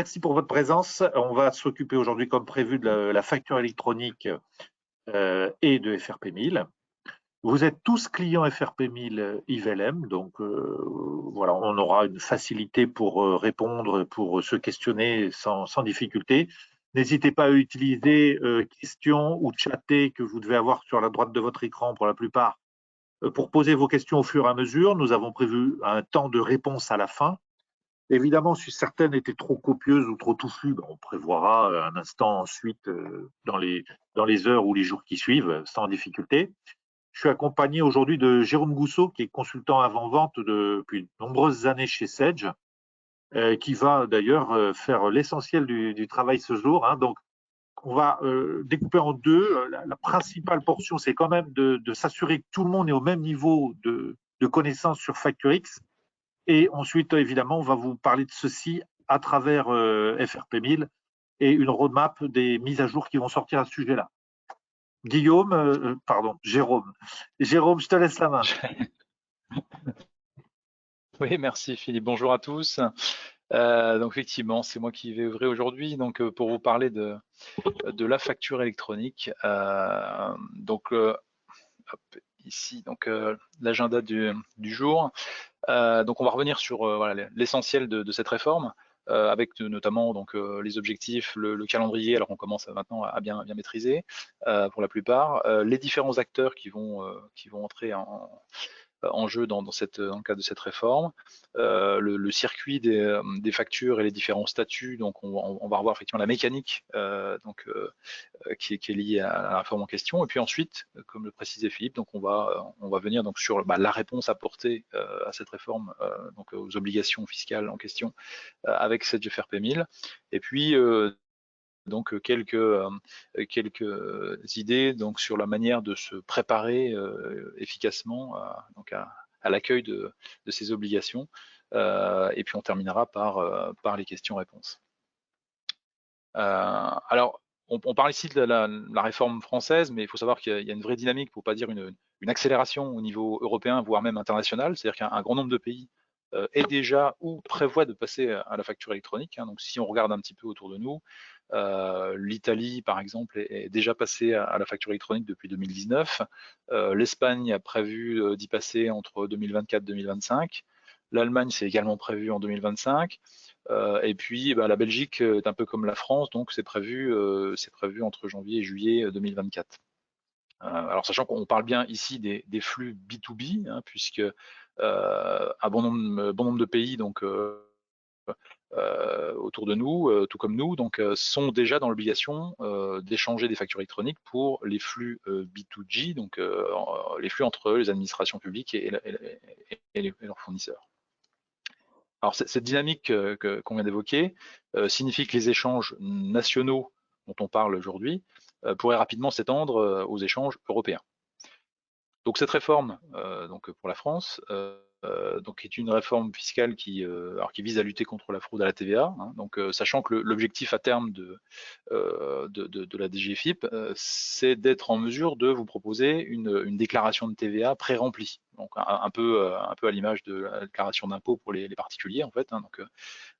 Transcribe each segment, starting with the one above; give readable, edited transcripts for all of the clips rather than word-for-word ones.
Merci pour votre présence. On va s'occuper aujourd'hui, comme prévu, de la facture électronique et de FRP 1000. Vous êtes tous clients FRP 1000 IVLM, donc voilà, on aura une facilité pour répondre, pour se questionner sans difficulté. N'hésitez pas à utiliser questions ou chatter que vous devez avoir sur la droite de votre écran pour la plupart pour poser vos questions au fur et à mesure. Nous avons prévu un temps de réponse à la fin. Évidemment, si certaines étaient trop copieuses ou trop touffues, on prévoira un instant ensuite dans les heures ou les jours qui suivent, sans difficulté. Je suis accompagné aujourd'hui de Jérôme Gousseau, qui est consultant avant-vente depuis de nombreuses années chez Sedge, qui va d'ailleurs faire l'essentiel du travail ce jour. Donc, on va découper en deux. La principale portion, c'est quand même de s'assurer que tout le monde est au même niveau de connaissance sur FactureX. Et ensuite, évidemment, on va vous parler de ceci à travers FRP 1000 et une roadmap des mises à jour qui vont sortir à ce sujet-là. Jérôme. Jérôme, je te laisse la main. Oui, merci Philippe. Bonjour à tous. Donc effectivement, c'est moi qui vais œuvrer aujourd'hui pour vous parler de la facture électronique. Ici, l'agenda du jour. Donc on va revenir sur voilà, l'essentiel de cette réforme, avec notamment les objectifs, le calendrier, alors on commence maintenant à bien maîtriser pour la plupart, les différents acteurs qui vont entrer en jeu dans le cadre de cette réforme, le circuit des factures et les différents statuts. Donc on va revoir effectivement la mécanique qui est liée à la réforme en question. Et puis ensuite, comme le précisait Philippe, donc on va venir sur la réponse apportée à cette réforme, aux obligations fiscales en question avec cette GFRP 1000. Et puis quelques idées sur la manière de se préparer efficacement à l'accueil de ces obligations. Et puis on terminera par les questions-réponses. Alors, on parle ici de la réforme française, mais il faut savoir qu'il y a une vraie dynamique, pour pas dire une accélération au niveau européen, voire même international. C'est-à-dire qu'un grand nombre de pays est déjà ou prévoit de passer à la facture électronique. Donc si on regarde un petit peu autour de nous, l'Italie, par exemple, est déjà passée à la facture électronique depuis 2019. L'Espagne a prévu d'y passer entre 2024 et 2025. L'Allemagne, c'est également prévu en 2025. Et puis la Belgique est un peu comme la France, donc c'est prévu entre janvier et juillet 2024. Alors sachant qu'on parle bien ici des flux B2B, puisque un bon nombre de pays autour de nous, tout comme nous, sont déjà dans l'obligation d'échanger des factures électroniques pour les flux B2G, donc les flux entre les administrations publiques et leurs fournisseurs. Alors cette dynamique qu'on vient d'évoquer signifie que les échanges nationaux dont on parle aujourd'hui pourraient rapidement s'étendre aux échanges européens. Donc cette réforme, pour la France, est une réforme fiscale qui vise à lutter contre la fraude à la TVA, sachant que l'objectif à terme de la DGFiP, c'est d'être en mesure de vous proposer une déclaration de TVA pré-remplie, donc un peu à l'image de la déclaration d'impôt pour les particuliers en fait,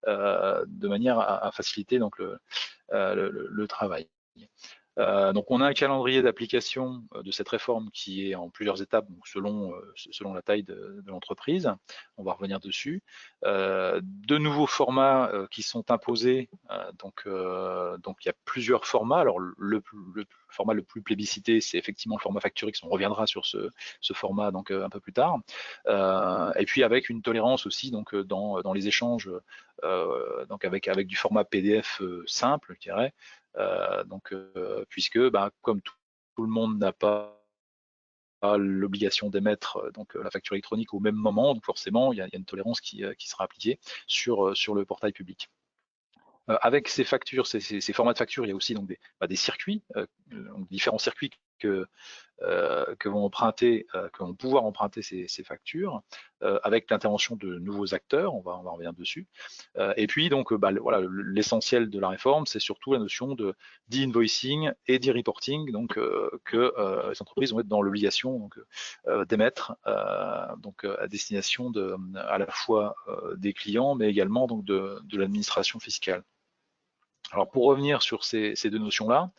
de manière à faciliter le travail. Donc on a un calendrier d'application de cette réforme qui est en plusieurs étapes, donc selon la taille de l'entreprise. On va revenir dessus. De nouveaux formats qui sont imposés. Donc il y a plusieurs formats. Alors le format le plus plébiscité, c'est effectivement le format FactureX. On reviendra sur ce format un peu plus tard. Et puis avec une tolérance aussi dans les échanges, avec du format PDF simple, je dirais. Puisque comme tout le monde n'a pas l'obligation d'émettre la facture électronique au même moment, donc forcément il y a une tolérance qui sera appliquée sur le portail public. Avec ces factures, ces formats de factures, il y a aussi des circuits, différents circuits que vont pouvoir emprunter ces factures, avec l'intervention de nouveaux acteurs, on va revenir dessus. Et puis voilà, l'essentiel de la réforme, c'est surtout la notion d'e-invoicing et d'e-reporting, que les entreprises vont être dans l'obligation d'émettre à destination à la fois des clients, mais également de l'administration fiscale. Alors pour revenir sur ces deux notions-là,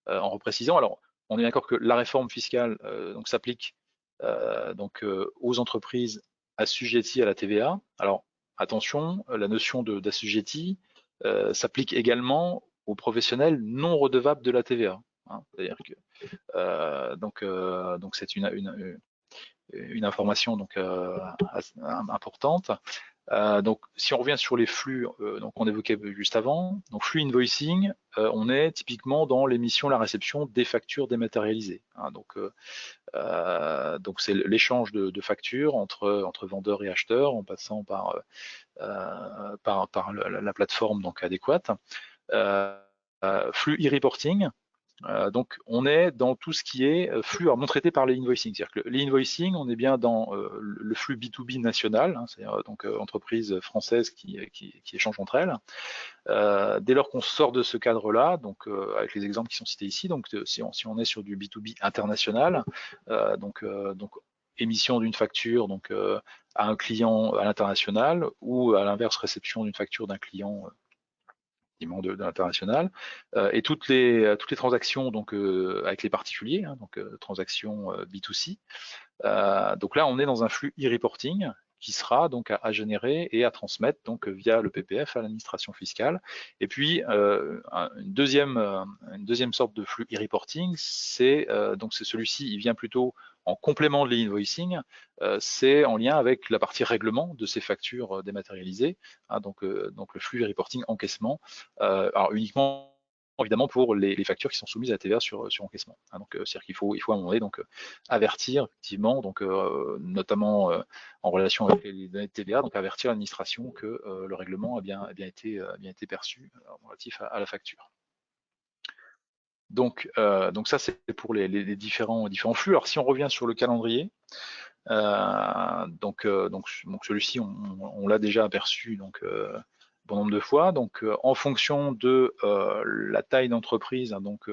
en reprécisant, alors on est d'accord que la réforme fiscale donc s'applique aux entreprises assujetties à la TVA. Alors attention, la notion d'assujetti s'applique également aux professionnels non redevables de la TVA. Hein. C'est-à-dire que donc c'est une information donc importante. Donc, si on revient sur les flux, donc on évoquait juste avant, donc flux invoicing, on est typiquement dans l'émission, la réception des factures dématérialisées. Hein, donc c'est l'échange de factures entre vendeurs et acheteurs en passant par la plateforme donc adéquate. Flux e-reporting. Donc, on est dans tout ce qui est flux non traité par les invoicing. C'est-à-dire que les invoicing, on est bien dans le flux B2B national, hein, c'est-à-dire donc entreprises françaises qui échangent entre elles. Dès lors qu'on sort de ce cadre-là, donc avec les exemples qui sont cités ici, donc si on est sur du B2B international, donc émission d'une facture donc à un client à l'international ou à l'inverse réception d'une facture d'un client de l'international, et toutes les transactions donc avec les particuliers, hein, donc transactions B2C. Donc là, on est dans un flux e-reporting qui sera donc à générer et à transmettre donc via le PPF à l'administration fiscale. Et puis une deuxième sorte de flux e-reporting, c'est celui-ci, il vient plutôt en complément de l'e-invoicing, c'est en lien avec la partie règlement de ces factures dématérialisées, hein, donc le flux e-reporting encaissement, alors uniquement évidemment pour les factures qui sont soumises à la TVA sur encaissement. Hein, donc c'est-à-dire qu'il faut à un moment donné donc avertir effectivement, donc notamment en relation avec les données de TVA, donc avertir l'administration que le règlement a bien été perçu relatif à la facture. Donc ça c'est pour les différents flux. Alors si on revient sur le calendrier, donc celui-ci on l'a déjà aperçu donc bon nombre de fois. Donc en fonction de la taille d'entreprise, hein, donc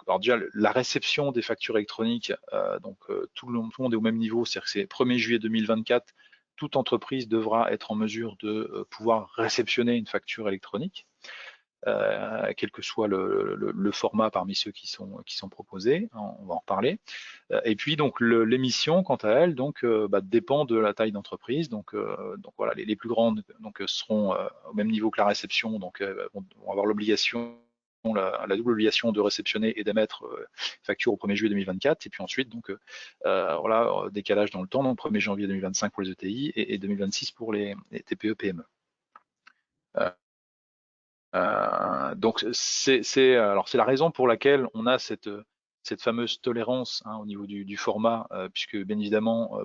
alors déjà la réception des factures électroniques, tout le monde est au même niveau, c'est-à-dire que c'est 1er juillet 2024, toute entreprise devra être en mesure de pouvoir réceptionner une facture électronique. Quel que soit le format parmi ceux qui sont proposés, on va en reparler. Et puis donc l'émission, quant à elle, donc dépend de la taille d'entreprise. Donc voilà, les plus grandes donc seront au même niveau que la réception, donc vont avoir l'obligation, la double obligation de réceptionner et d'émettre facture au 1er juillet 2024. Et puis ensuite donc voilà, décalage dans le temps, donc 1er janvier 2025 pour les ETI et 2026 pour les TPE PME. Donc c'est la raison pour laquelle on a cette fameuse tolérance, hein, au niveau du format, puisque bien évidemment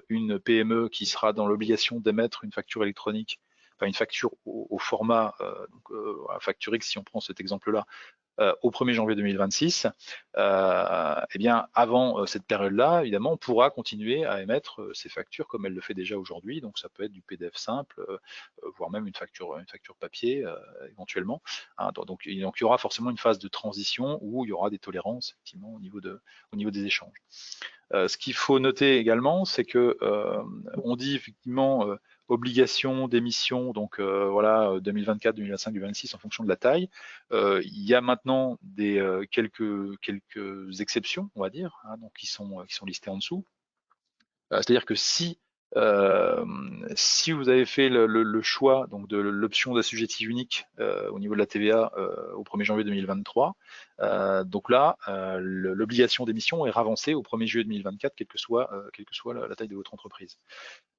une PME qui sera dans l'obligation d'émettre une facture électronique, enfin une facture au format facture X, si on prend cet exemple-là, au 1er janvier 2026, eh bien, avant cette période-là, évidemment, on pourra continuer à émettre ces factures comme elle le fait déjà aujourd'hui. Donc, ça peut être du PDF simple, voire même une facture papier éventuellement. Hein, donc, il y aura forcément une phase de transition où il y aura des tolérances effectivement au niveau des échanges. Ce qu'il faut noter également, c'est que on dit effectivement obligation d'émission, donc voilà, 2024, 2025, 2026 en fonction de la taille. Il y a maintenant quelques exceptions, on va dire, hein, donc qui sont listées en dessous. C'est-à-dire que si vous avez fait le choix donc de l'option d'assujetti unique au niveau de la TVA au 1er janvier 2023, donc là, l'obligation d'émission est ravancée au 1er juillet 2024, quelle que soit la taille de votre entreprise.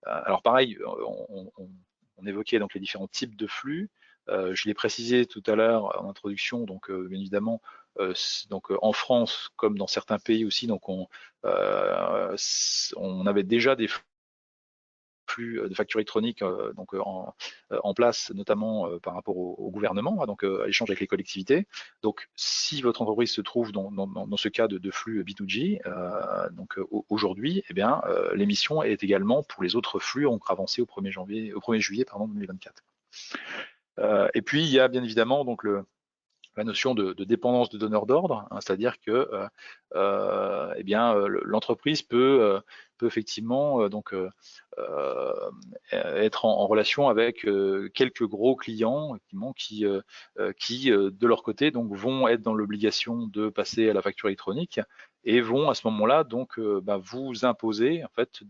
Alors pareil, on évoquait donc les différents types de flux. Je l'ai précisé tout à l'heure en introduction, donc bien évidemment, en France, comme dans certains pays aussi, donc on avait déjà des flux de factures électroniques en place, notamment par rapport au gouvernement, hein, donc à l'échange avec les collectivités. Donc, si votre entreprise se trouve dans ce cas de flux B2G, aujourd'hui, eh bien, l'émission est également pour les autres flux avancés au 1er juillet 2024. Et puis, il y a bien évidemment donc la notion de dépendance de donneur d'ordre, hein, c'est-à-dire que eh bien l'entreprise peut effectivement être en relation avec quelques gros clients qui de leur côté donc vont être dans l'obligation de passer à la facture électronique et vont à ce moment-là donc vous imposer en fait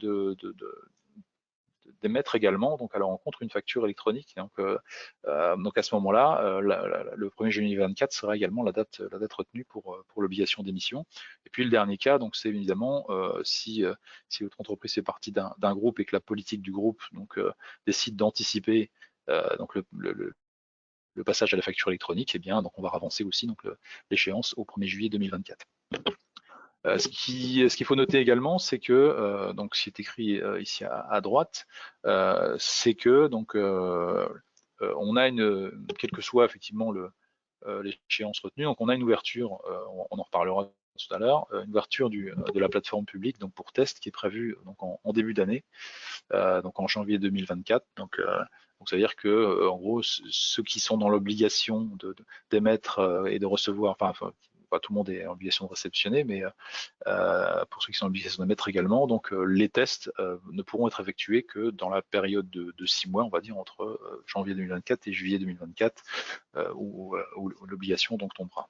d'émettre également donc à leur rencontre une facture électronique. Donc à ce moment-là, le 1er juillet 2024 sera également la date retenue pour l'obligation d'émission. Et puis le dernier cas, donc c'est évidemment si votre entreprise fait partie d'un groupe et que la politique du groupe donc décide d'anticiper donc le passage à la facture électronique, eh bien donc on va avancer aussi donc l'échéance au 1er juillet 2024. Ce qu'il faut noter également, c'est que donc c'est écrit ici à droite, c'est que donc on a quel que soit effectivement l'échéance retenue, donc on a une ouverture, on en reparlera tout à l'heure, une ouverture de la plateforme publique donc pour test qui est prévue donc en début d'année, donc en janvier 2024. Donc ça veut dire que en gros ceux qui sont dans l'obligation d'émettre et de recevoir, enfin pas tout le monde est en obligation de réceptionner, mais pour ceux qui sont en obligation d'émettre également, donc les tests ne pourront être effectués que dans la période de 6 mois, on va dire entre janvier 2024 et juillet 2024, où l'obligation donc tombera.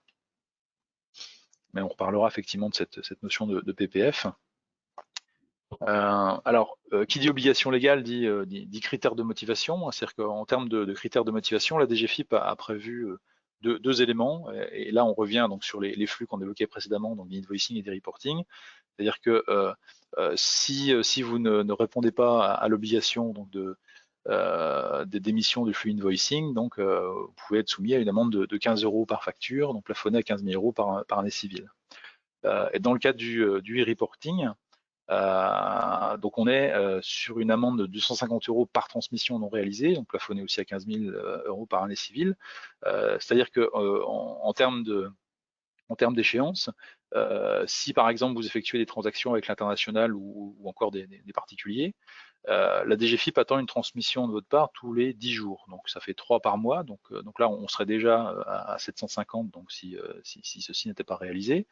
Mais on reparlera effectivement de cette notion de PPF. Alors, qui dit obligation légale dit critères de motivation, c'est-à-dire qu'en termes de critères de motivation, la DGFiP a prévu deux éléments, et là on revient donc sur les flux qu'on évoquait précédemment, donc l'invoicing et des reporting, c'est-à-dire que si vous ne répondez pas à l'obligation donc d'émission du flux invoicing, donc vous pouvez être soumis à une amende de 15 € par facture, donc plafonnée à 15 000 € par année civile. Et dans le cadre du e-reporting, donc on est sur une amende de 250 € par transmission non réalisée, donc plafonnée aussi à 15 000 € par année civile. C'est-à-dire que en termes d'échéance, si par exemple vous effectuez des transactions avec l'international ou encore des particuliers, la DGFiP attend une transmission de votre part tous les 10 jours, donc ça fait 3 par mois, donc là on serait déjà à 750, donc si ceci n'était pas réalisé.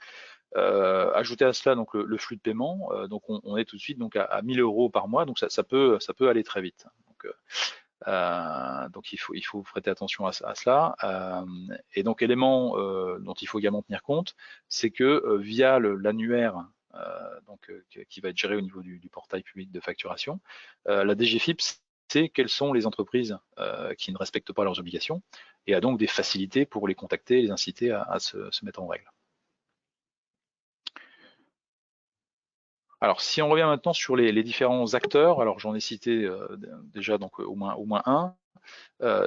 Ajouter à cela donc le flux de paiement, donc on est tout de suite donc à 1000 € par mois, donc ça peut aller très vite. Donc il faut prêter attention à cela. Et donc élément dont il faut également tenir compte, c'est que via l'annuaire qui va être géré au niveau du portail public de facturation, la DGFiP sait quelles sont les entreprises qui ne respectent pas leurs obligations et a donc des facilités pour les contacter et les inciter à se mettre en règle. Alors, si on revient maintenant sur les différents acteurs, alors j'en ai cité déjà donc au moins un,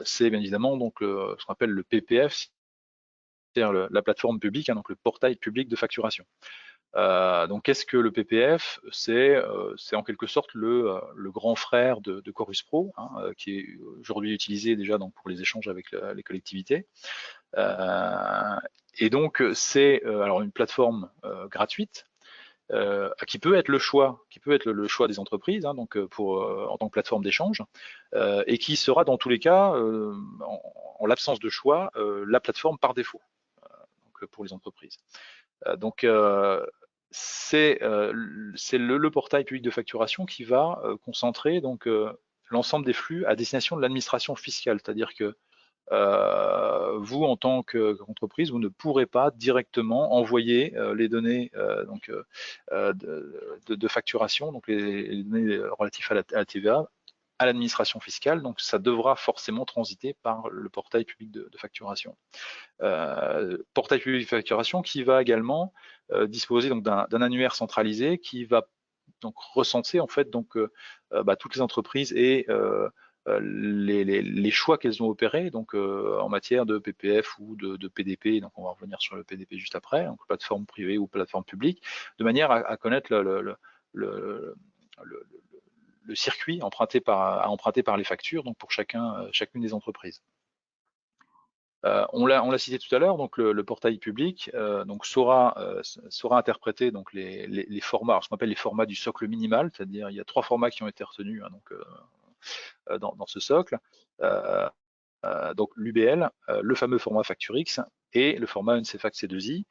c'est bien évidemment donc ce qu'on appelle le PPF, c'est-à-dire la plateforme publique, hein, donc le portail public de facturation. Donc, qu'est-ce que le PPF? C'est en quelque sorte le grand frère de Chorus Pro, hein, qui est aujourd'hui utilisé déjà donc pour les échanges avec les collectivités. Et donc, c'est alors une plateforme gratuite. Qui peut être le choix des entreprises, hein, donc en tant que plateforme d'échange, et qui sera dans tous les cas, en l'absence de choix, la plateforme par défaut donc, pour les entreprises. Donc c'est le portail public de facturation qui va concentrer donc l'ensemble des flux à destination de l'administration fiscale, c'est-à-dire que vous, en tant qu'entreprise, vous ne pourrez pas directement envoyer les données de facturation, donc les données relatives à la TVA, à l'administration fiscale. Donc, ça devra forcément transiter par le portail public de facturation. Portail public de facturation qui va également disposer donc d'un annuaire centralisé qui va donc recenser en fait donc toutes les entreprises et les choix qu'elles ont opérés donc en matière de PPF ou de PDP, donc on va revenir sur le PDP juste après, donc plateforme privée ou plateforme publique, de manière à connaître le circuit emprunté par les factures, donc pour chacune des entreprises. On l'a cité tout à l'heure, donc le portail public donc saura interpréter donc les formats, ce qu'on appelle les formats du socle minimal, c'est-à-dire il y a 3 formats qui ont été retenus, hein, donc dans ce socle. Donc l'UBL, le fameux format FactureX et le format NCFAC C2I.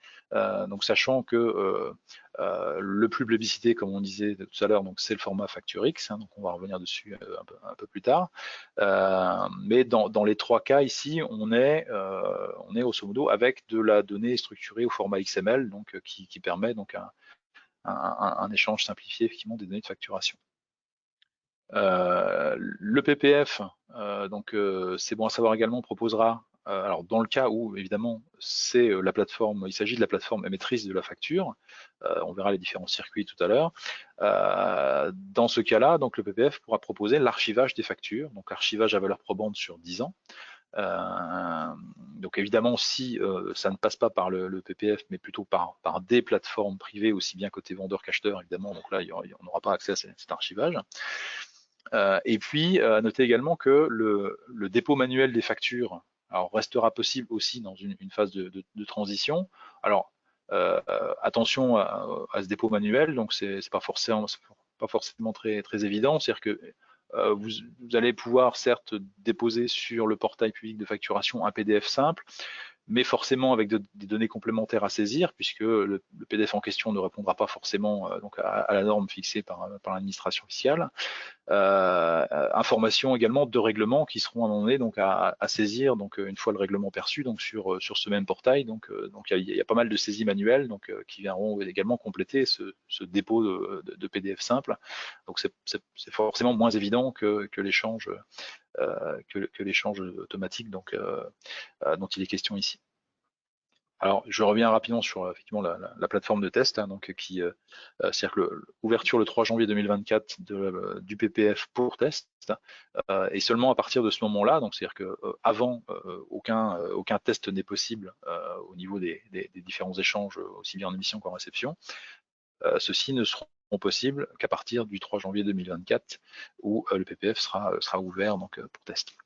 Donc sachant que le plus plébiscité, comme on disait tout à l'heure, donc c'est le format FactureX, donc on va revenir dessus un peu plus tard. Mais dans les trois cas ici, on est grosso modo avec de la donnée structurée au format XML, donc qui permet donc un échange simplifié effectivement des données de facturation. Le PPF, donc c'est bon à savoir également, proposera, alors dans le cas où évidemment c'est la plateforme, il s'agit de la plateforme émettrice de la facture, on verra les différents circuits tout à l'heure. Dans ce cas-là, donc le PPF pourra proposer l'archivage des factures, donc l'archivage à valeur probante sur 10 ans. Donc évidemment, si ça ne passe pas par le PPF, mais plutôt par des plateformes privées, aussi bien côté vendeur qu'acheteur, évidemment, donc là, on n'aura pas accès à cet archivage. Et puis, à noter également que le dépôt manuel des factures restera possible aussi dans une phase de transition. Alors, attention à ce dépôt manuel, donc c'est pas forcément très évident, c'est-à-dire que vous allez pouvoir certes déposer sur le portail public de facturation un PDF simple, mais forcément avec des données complémentaires à saisir, puisque le PDF en question ne répondra pas forcément donc à la norme fixée par l'administration fiscale. Informations également de règlements qui seront à un moment donné donc à saisir donc une fois le règlement perçu donc sur ce même portail. Donc il y a pas mal de saisies manuelles donc qui viendront également compléter ce dépôt de PDF simple. Donc c'est forcément moins évident que l'échange automatique donc dont il est question ici. Alors, je reviens rapidement sur effectivement la plateforme de test, donc c'est-à-dire que l'ouverture le 3 janvier 2024 du PPF pour test, et seulement à partir de ce moment-là, donc c'est-à-dire que avant aucun test n'est possible au niveau des différents échanges, aussi bien en émission qu'en réception. Ceux-ci ne seront possibles qu'à partir du 3 janvier 2024, où le PPF sera ouvert donc pour test.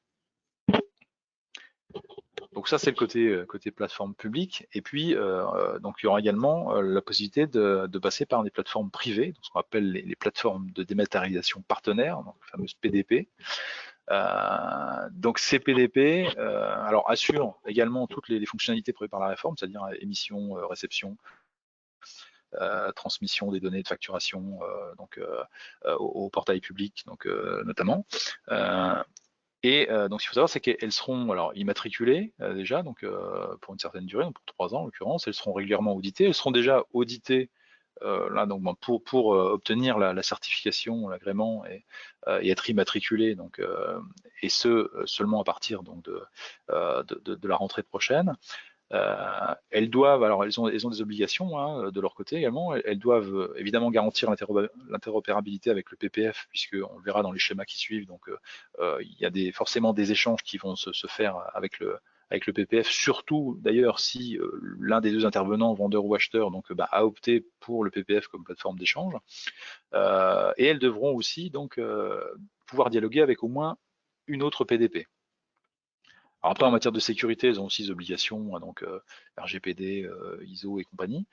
Donc ça, c'est le côté plateforme publique. Et puis, donc il y aura également la possibilité de passer par des plateformes privées, donc ce qu'on appelle les plateformes de dématérialisation partenaires, donc les fameuses PDP. Donc ces PDP alors assurent également toutes les fonctionnalités prévues par la réforme, c'est-à-dire émission, réception, transmission des données de facturation donc au portail public, donc notamment. Et donc, ce qu'il faut savoir, c'est qu'elles seront alors immatriculées déjà, donc pour une certaine durée, donc pour 3 ans en l'occurrence. Elles seront régulièrement auditées. Elles seront déjà auditées là, donc pour obtenir la certification, l'agrément et être immatriculées. Donc, et ce seulement à partir donc de la rentrée prochaine. Elles doivent, alors elles ont des obligations hein, de leur côté également. Elles doivent évidemment garantir l'interopérabilité avec le PPF, puisqu'on le verra dans les schémas qui suivent. Donc il y a forcément des échanges qui vont se faire avec le PPF, surtout d'ailleurs si l'un des deux intervenants, vendeur ou acheteur, donc a opté pour le PPF comme plateforme d'échange. Et elles devront aussi donc pouvoir dialoguer avec au moins une autre PDP. Alors après, en matière de sécurité, elles ont aussi des obligations, donc RGPD, ISO et compagnie.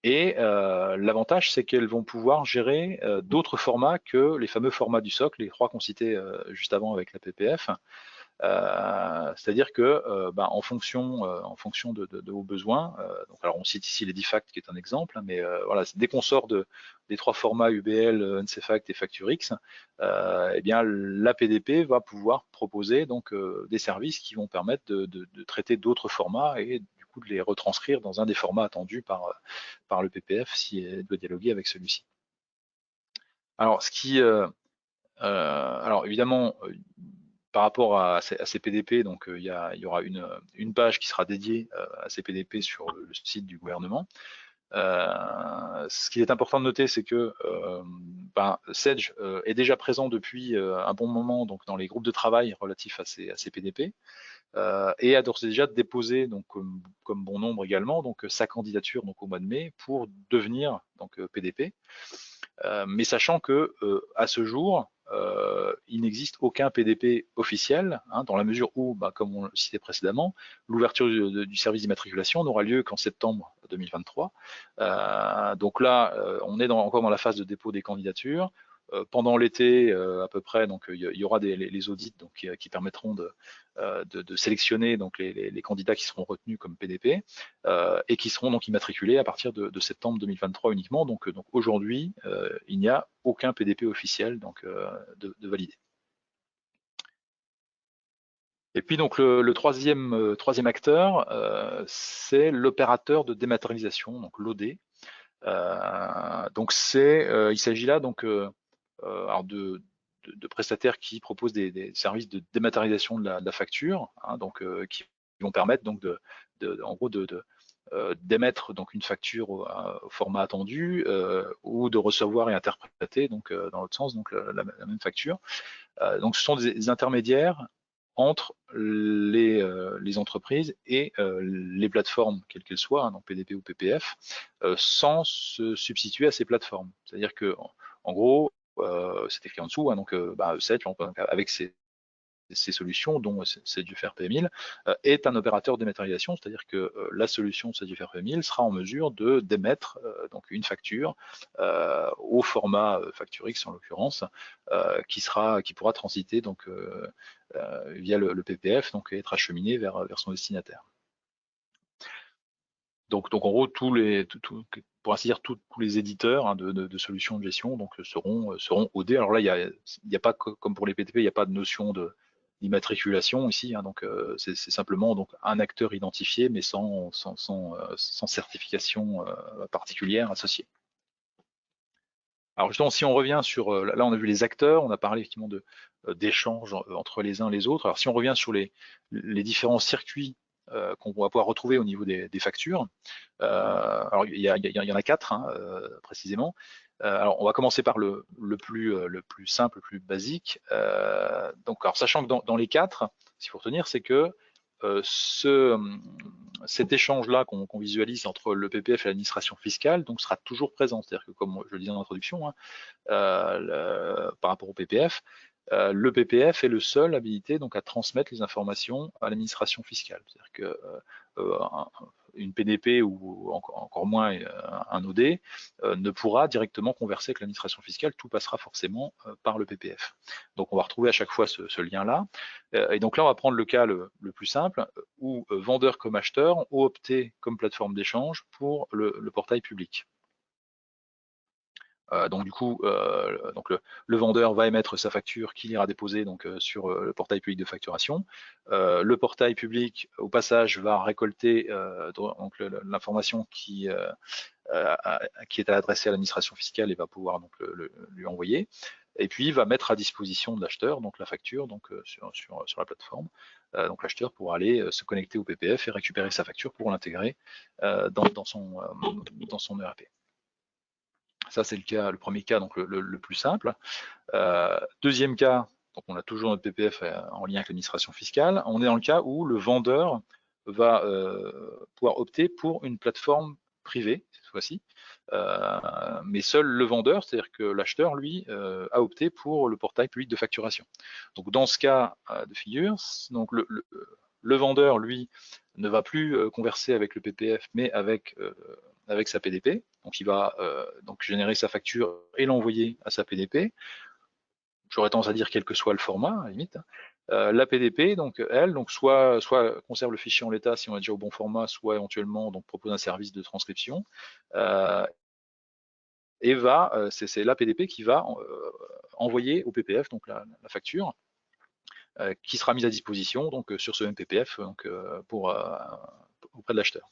Et l'avantage, c'est qu'elles vont pouvoir gérer d'autres formats que les fameux formats du socle, les 3 qu'on citait juste avant avec la PPF. C'est-à-dire que en fonction de vos besoins, donc alors on cite ici les DIFACT qui est un exemple, mais voilà, dès qu'on sort des 3 formats UBL, NCFACT et FactureX, eh bien la PDP va pouvoir proposer donc des services qui vont permettre de traiter d'autres formats et du coup de les retranscrire dans un des formats attendus par le PPF si elle doit dialoguer avec celui-ci. Alors alors évidemment, par rapport à ces PDP, donc il y aura une page qui sera dédiée à ces PDP sur le site du gouvernement. Ce qui est important de noter, c'est que Sedge est déjà présent depuis un bon moment donc dans les groupes de travail relatifs à ces PDP et a d'ores et déjà déposé donc comme bon nombre également donc sa candidature donc au mois de mai pour devenir donc PDP. Mais sachant que à ce jour, il n'existe aucun PDP officiel, hein, dans la mesure où, comme on le citait précédemment, l'ouverture du service d'immatriculation n'aura lieu qu'en septembre 2023. Donc là, on est encore dans la phase de dépôt des candidatures. pendant l'été à peu près, donc il y aura les audits donc, qui permettront de sélectionner donc les candidats qui seront retenus comme PDP et qui seront donc immatriculés à partir de septembre 2023 uniquement. Donc aujourd'hui, il n'y a aucun PDP officiel donc, de validé. Et puis donc le troisième acteur, c'est l'opérateur de dématérialisation, donc l'OD. Donc il s'agit là donc alors de prestataires qui proposent des services de dématérialisation de la facture, hein, donc qui vont permettre donc en gros d'émettre donc une facture au format attendu ou de recevoir et interpréter donc dans l'autre sens donc la même facture. Donc ce sont des intermédiaires entre les entreprises et les plateformes, quelles qu'elles soient, hein, donc PDP ou PPF, sans se substituer à ces plateformes. C'est-à-dire que, en gros, c'est écrit en dessous, hein, donc E7, avec ces solutions, dont SEDUFR P1000, est un opérateur de dématérialisation, c'est-à-dire que la solution SEDUFR P1000 sera en mesure de d'émettre donc une facture au format FactureX en l'occurrence, qui pourra transiter donc via le PPF donc et être acheminé vers son destinataire. Donc en gros, pour ainsi dire, tous les éditeurs hein, de solutions de gestion donc, seront OD. Alors là, il n'y a pas, comme pour les PTP, il n'y a pas de notion d'immatriculation ici, hein, donc c'est simplement donc, un acteur identifié, mais sans certification particulière associée. Alors justement, si on revient sur, là on a vu les acteurs, on a parlé effectivement d'échanges entre les uns et les autres. Alors si on revient sur les différents circuits qu'on va pouvoir retrouver au niveau des factures, alors il y en a 4 hein, précisément. Alors on va commencer par le plus simple, le plus basique. Donc alors sachant que dans les 4, ce qu'il faut retenir, c'est que cet échange-là qu'on visualise entre le PPF et l'administration fiscale donc sera toujours présent. C'est-à-dire que, comme je le disais en introduction, hein, par rapport au PPF, le PPF est le seul habilité donc à transmettre les informations à l'administration fiscale. C'est-à-dire que une PDP ou encore moins un OD ne pourra directement converser avec l'administration fiscale, tout passera forcément par le PPF. Donc on va retrouver à chaque fois ce lien-là. Et donc là, on va prendre le cas le plus simple, où vendeur comme acheteur ont opté comme plateforme d'échange pour le portail public. Donc du coup, donc le vendeur va émettre sa facture qu'il ira déposer donc, sur le portail public de facturation. Le portail public, au passage, va récolter l'information qui est adressée à l'administration fiscale et va pouvoir donc, lui envoyer. Et puis, il va mettre à disposition de l'acheteur donc la facture donc, sur la plateforme. Donc l'acheteur pourra aller se connecter au PPF et récupérer sa facture pour l'intégrer dans son ERP. Ça, c'est le premier cas, donc le plus simple. Deuxième cas, donc on a toujours notre PPF en lien avec l'administration fiscale. On est dans le cas où le vendeur va pouvoir opter pour une plateforme privée, cette fois-ci, mais seul le vendeur, c'est-à-dire que l'acheteur, lui, a opté pour le portail public de facturation. Donc dans ce cas de figure, donc le vendeur, lui, ne va plus converser avec le PPF, mais avec sa PDP. Donc il va donc générer sa facture et l'envoyer à sa PDP. J'aurais tendance à dire quel que soit le format, à la limite. La PDP, donc elle, donc soit conserve le fichier en l'état si on est déjà au bon format, soit éventuellement donc propose un service de transcription. Et c'est la PDP qui va envoyer au PPF donc la facture qui sera mise à disposition donc sur ce même PPF donc auprès de l'acheteur.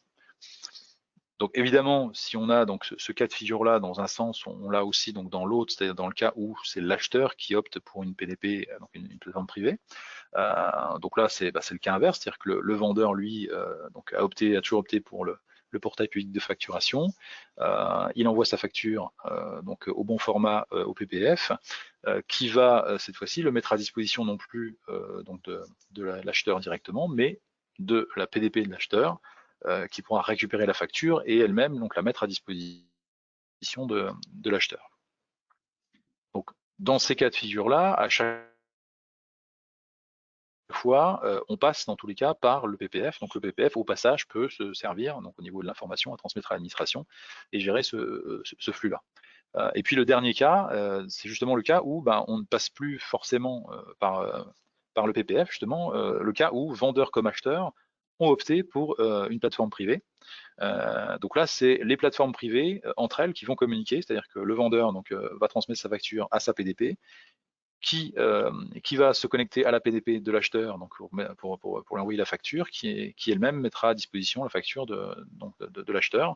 Donc évidemment, si on a donc ce cas de figure-là dans un sens, on l'a aussi donc dans l'autre, c'est-à-dire dans le cas où c'est l'acheteur qui opte pour une PDP, donc une plateforme privée. Donc là, c'est le cas inverse, c'est-à-dire que le vendeur, lui, donc a toujours opté pour le portail public de facturation. Il envoie sa facture donc au bon format au PPF, qui va cette fois-ci le mettre à disposition non plus donc de l'acheteur directement, mais de la PDP de l'acheteur, qui pourra récupérer la facture et elle-même donc la mettre à disposition de l'acheteur. Donc dans ces cas de figure-là, à chaque fois, on passe dans tous les cas par le PPF. Donc le PPF, au passage, peut se servir donc au niveau de l'information à transmettre à l'administration et gérer ce flux-là. Et puis le dernier cas, c'est justement le cas où on ne passe plus forcément par le PPF, justement, le cas où vendeurs comme acheteurs ont opté pour une plateforme privée. Donc là, c'est les plateformes privées entre elles qui vont communiquer, c'est-à-dire que le vendeur va transmettre sa facture à sa PDP, qui va se connecter à la PDP de l'acheteur donc pour lui envoyer la facture, qui elle-même mettra à disposition la facture de l'acheteur.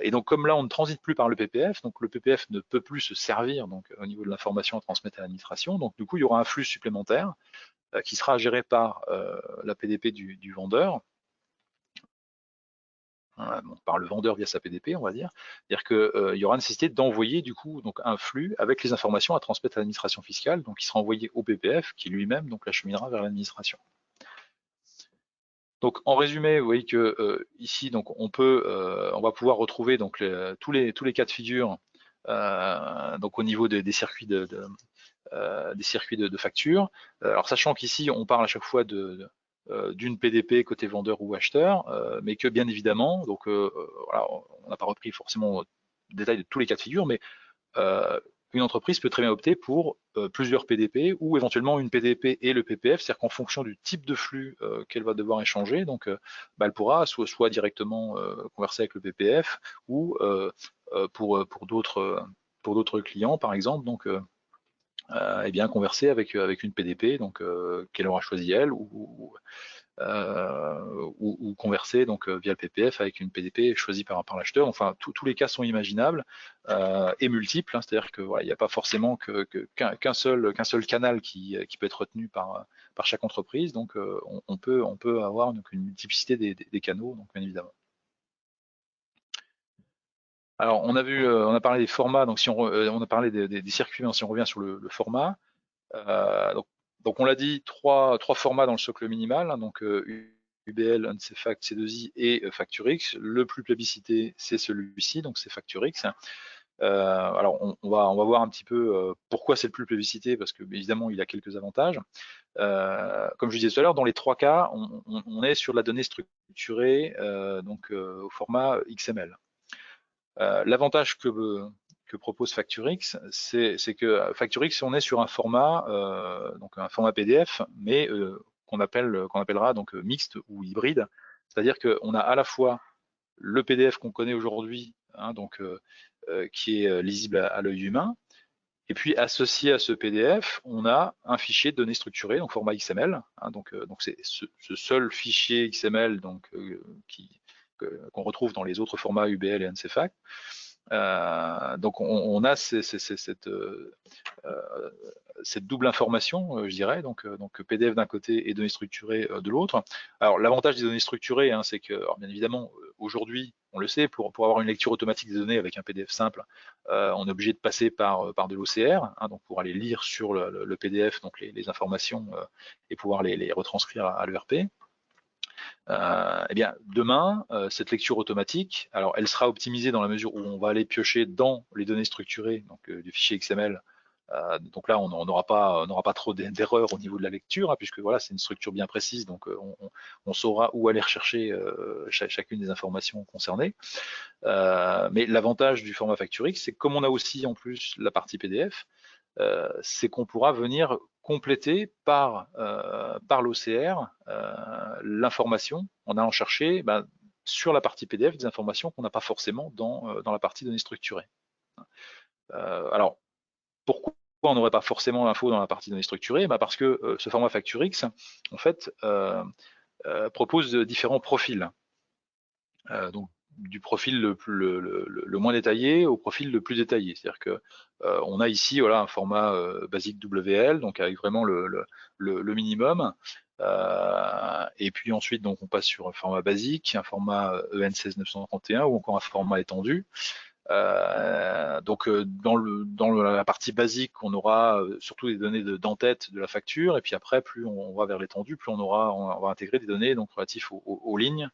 Et donc comme là on ne transite plus par le PPF, donc le PPF ne peut plus se servir donc au niveau de l'information à transmettre à l'administration, donc du coup il y aura un flux supplémentaire qui sera géré par la PDP du vendeur, par le vendeur via sa PDP, on va dire. C'est-à-dire qu'il y aura nécessité d'envoyer du coup donc un flux avec les informations à transmettre à l'administration fiscale, donc qui sera envoyé au PPF, qui lui-même donc l'acheminera vers l'administration. Donc en résumé, vous voyez que ici donc on va pouvoir retrouver donc tous les cas de figure donc au niveau des circuits de facture. Alors sachant qu'ici on parle à chaque fois d'une PDP côté vendeur ou acheteur, mais que bien évidemment, donc voilà, on n'a pas repris forcément le détail de tous les cas de figure, mais une entreprise peut très bien opter pour plusieurs PDP ou éventuellement une PDP et le PPF, c'est-à-dire qu'en fonction du type de flux qu'elle va devoir échanger, donc elle pourra soit directement converser avec le PPF ou pour d'autres clients par exemple, donc et bien converser avec une PDP donc qu'elle aura choisi elle ou converser donc via le PPF avec une PDP choisie par l'acheteur. Enfin, tous les cas sont imaginables et multiples, hein, c'est-à-dire que voilà, il n'y a pas forcément qu'un seul canal qui peut être retenu par chaque entreprise. Donc, on peut avoir donc, une multiplicité des canaux, donc bien évidemment. Alors, on a parlé des formats, donc si on a parlé des circuits, si on revient sur le format, donc on l'a dit, trois formats dans le socle minimal, hein, donc UBL, NCFACT, C2I et FactureX. Le plus plébiscité, c'est celui-ci, donc c'est FactureX. Alors on va voir un petit peu pourquoi c'est le plus plébiscité, parce que évidemment il a quelques avantages. Comme je disais tout à l'heure, dans les trois cas, on est sur de la donnée structurée donc au format XML. L'avantage que propose FactureX, c'est que FactureX, on est sur un format, donc un format PDF, mais qu'on appellera donc mixte ou hybride, c'est-à-dire qu'on a à la fois le PDF qu'on connaît aujourd'hui, hein, donc qui est lisible à l'œil humain, et puis associé à ce PDF, on a un fichier de données structurées, donc format XML, hein, donc c'est ce seul fichier XML donc qu'on retrouve dans les autres formats UBL et NCFACT. Donc on a cette double information, je dirais, donc PDF d'un côté et données structurées de l'autre. Alors l'avantage des données structurées, hein, c'est que, alors, bien évidemment, aujourd'hui, on le sait, pour avoir une lecture automatique des données avec un PDF simple, on est obligé de passer par de l'OCR, hein, donc pour aller lire sur le PDF donc les informations et pouvoir les retranscrire à l'ERP. Eh bien, demain, cette lecture automatique, alors elle sera optimisée dans la mesure où on va aller piocher dans les données structurées donc, du fichier XML. Donc là, on n'aura pas trop d'erreurs au niveau de la lecture, hein, puisque voilà, c'est une structure bien précise, donc on saura où aller rechercher chacune des informations concernées. Mais l'avantage du format FactureX, c'est que comme on a aussi en plus la partie PDF, c'est qu'on pourra venir compléter par l'OCR l'information en allant chercher sur la partie PDF des informations qu'on n'a pas forcément dans la partie données structurées. Alors, pourquoi on n'aurait pas forcément l'info dans la partie données structurées? Parce que ce format FactureX, en fait, propose différents profils. Donc, du profil le moins détaillé au profil le plus détaillé. C'est-à-dire que on a ici voilà, un format basique WL, donc avec vraiment le minimum. Et puis ensuite, donc, on passe sur un format basique, un format EN 16931 ou encore un format étendu. Donc dans la partie basique, on aura surtout des données d'en-tête de la facture, et puis après, plus on va vers l'étendu, plus on va intégrer des données donc relatifs aux lignes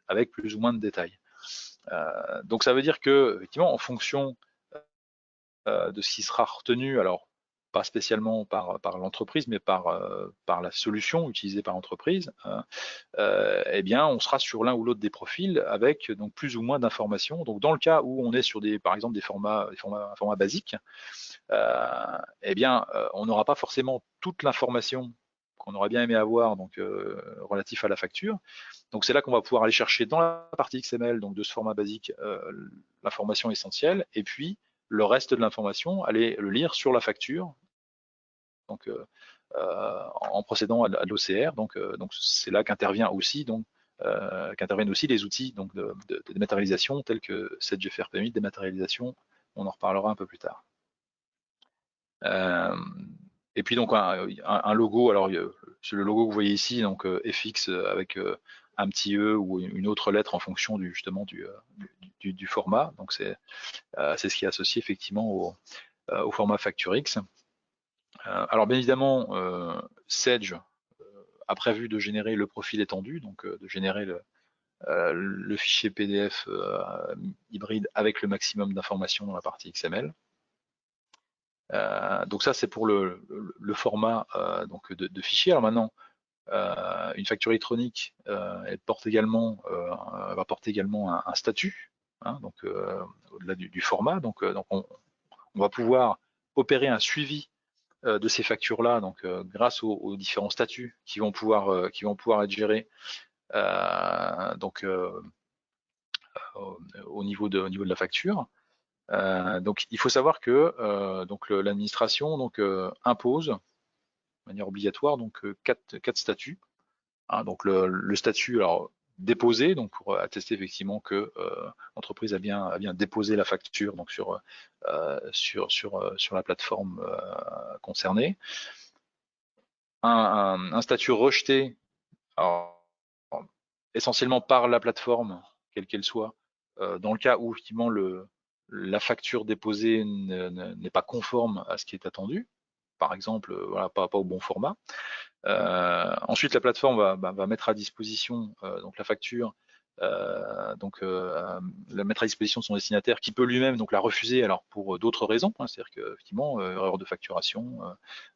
avec plus ou moins de détails. Donc ça veut dire que effectivement, en fonction de ce qui sera retenu, alors pas spécialement par l'entreprise, mais par la solution utilisée par l'entreprise, eh bien, on sera sur l'un ou l'autre des profils avec donc plus ou moins d'informations. Donc, dans le cas où on est sur par exemple, des formats basiques, eh bien, on n'aura pas forcément toute l'information qu'on aurait bien aimé avoir, donc relatif à la facture. Donc, c'est là qu'on va pouvoir aller chercher dans la partie XML, donc de ce format basique, l'information essentielle, et puis le reste de l'information, aller le lire sur la facture, donc en procédant à l'OCR. Donc c'est là qu'interviennent aussi les outils donc de dématérialisation tels que 7GFRPMIL, dématérialisation, on en reparlera un peu plus tard. Et puis donc un logo, alors c'est le logo que vous voyez ici, donc FX avec un petit E ou une autre lettre en fonction justement du format. Donc c'est ce qui est associé effectivement au format FactureX. Alors bien évidemment, Sage a prévu de générer le profil étendu, donc de générer le fichier PDF hybride avec le maximum d'informations dans la partie XML. Donc ça c'est pour le format donc de fichier. Alors maintenant, une facture électronique elle va porter également un statut, hein, donc au-delà du format. Donc on va pouvoir opérer un suivi de ces factures-là, donc grâce aux différents statuts qui vont pouvoir être gérés donc au niveau de la facture. Donc il faut savoir que donc l'administration donc impose de manière obligatoire donc quatre statuts. Hein, donc le statut alors déposé, donc pour attester effectivement que l'entreprise a bien déposé la facture donc sur la plateforme concernée. Un statut rejeté, alors, essentiellement par la plateforme, quelle qu'elle soit, dans le cas où effectivement la facture déposée n'est pas conforme à ce qui est attendu, par exemple, voilà, pas au bon format. Ensuite, la plateforme va mettre à disposition donc la facture, la mettre à disposition de son destinataire, qui peut lui-même donc la refuser, alors pour d'autres raisons, hein, c'est-à-dire que effectivement erreur de facturation,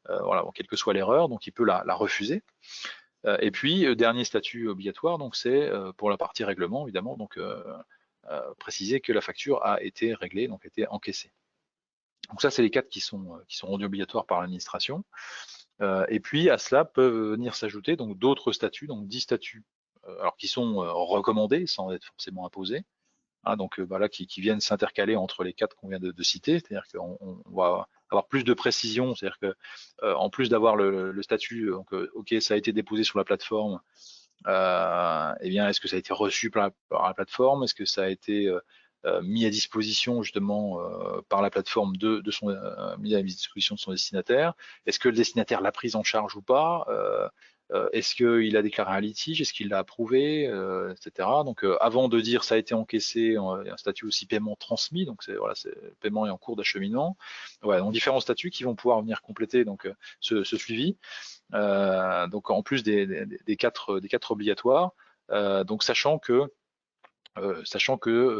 voilà, bon, quelle que soit l'erreur, donc il peut la refuser. Et puis dernier statut obligatoire, donc c'est pour la partie règlement évidemment, donc préciser que la facture a été réglée, donc a été encaissée. Donc ça, c'est les quatre qui sont rendus obligatoires par l'administration. Et puis à cela peuvent venir s'ajouter donc d'autres statuts, donc 10 statuts, alors qui sont recommandés sans être forcément imposés, hein, donc là qui viennent s'intercaler entre les quatre qu'on vient de citer, c'est-à-dire qu'on va avoir plus de précision, c'est-à-dire que en plus d'avoir le statut, donc ok, ça a été déposé sur la plateforme, eh bien est-ce que ça a été reçu par la plateforme, est-ce que ça a été mis à disposition justement par la plateforme mis à disposition de son destinataire, est-ce que le destinataire l'a prise en charge ou pas, est-ce qu'il a déclaré un litige, est-ce qu'il l'a approuvé, etc. Donc avant de dire ça a été encaissé, un statut aussi paiement transmis, donc voilà, le paiement est en cours d'acheminement. Ouais, donc différents statuts qui vont pouvoir venir compléter donc ce suivi. Donc en plus des quatre obligatoires, donc sachant que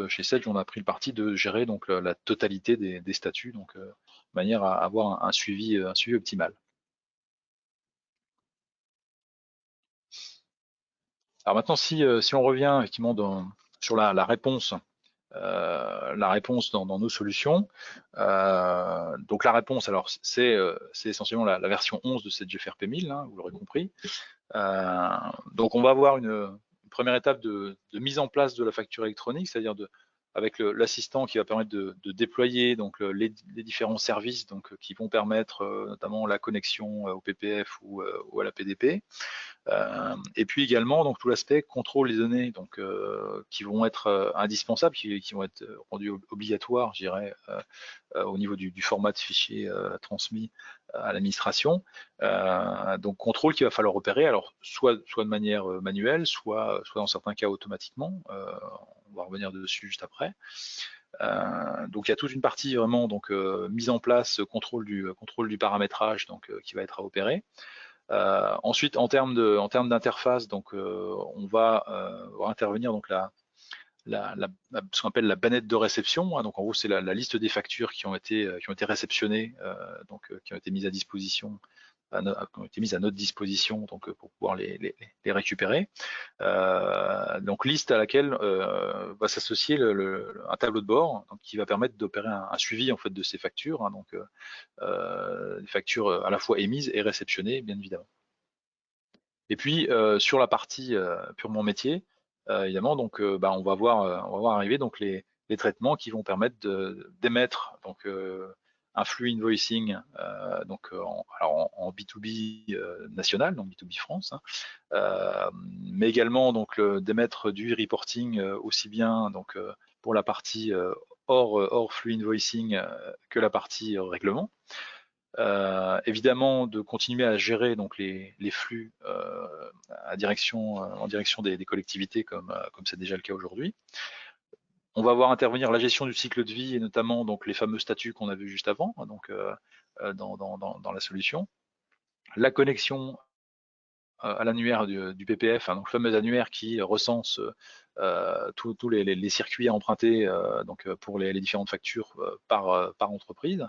chez Sage on a pris le parti de gérer donc la totalité des statuts, donc de manière à avoir un suivi optimal. Alors maintenant, si on revient effectivement sur la réponse, dans nos solutions, donc la réponse, alors c'est essentiellement la version 11 de cette GFRP1000, hein, vous l'aurez compris. Donc on va avoir une première étape de mise en place de la facture électronique, c'est-à-dire avec l'assistant qui va permettre de déployer donc les différents services donc qui vont permettre notamment la connexion au PPF ou à la PDP. Et puis également donc tout l'aspect contrôle des données donc qui vont être indispensables, qui vont être rendus obligatoires, je dirais, au niveau du format de fichier transmis à l'administration. Donc contrôle qu'il va falloir opérer, alors soit de manière manuelle, soit dans certains cas automatiquement. On va revenir dessus juste après. Donc il y a toute une partie vraiment donc mise en place, contrôle du paramétrage donc qui va être à opérer. Ensuite, en termes d'interface, donc on va intervenir donc ce qu'on appelle la bannette de réception. Donc en gros, c'est la liste des factures qui ont été réceptionnées, qui ont été mises à disposition, qui ont été mises à notre disposition, donc pour pouvoir les récupérer. Donc liste à laquelle va s'associer un tableau de bord, donc, qui va permettre d'opérer un suivi en fait de ces factures, hein, donc des factures à la fois émises et réceptionnées, bien évidemment. Et puis sur la partie purement métier, évidemment, donc on va voir arriver donc les traitements qui vont permettre d'émettre donc un flux invoicing donc en B2B national, donc B2B France, hein, mais également donc d'émettre du reporting aussi bien donc pour la partie hors flux invoicing que la partie règlement. Évidemment, de continuer à gérer donc les flux en direction des collectivités comme c'est déjà le cas aujourd'hui. On va voir intervenir la gestion du cycle de vie et notamment donc les fameux statuts qu'on a vus juste avant, donc dans la solution. La connexion à l'annuaire du PPF, hein, donc le fameux annuaire qui recense tous les circuits à emprunter donc pour les différentes factures par entreprise.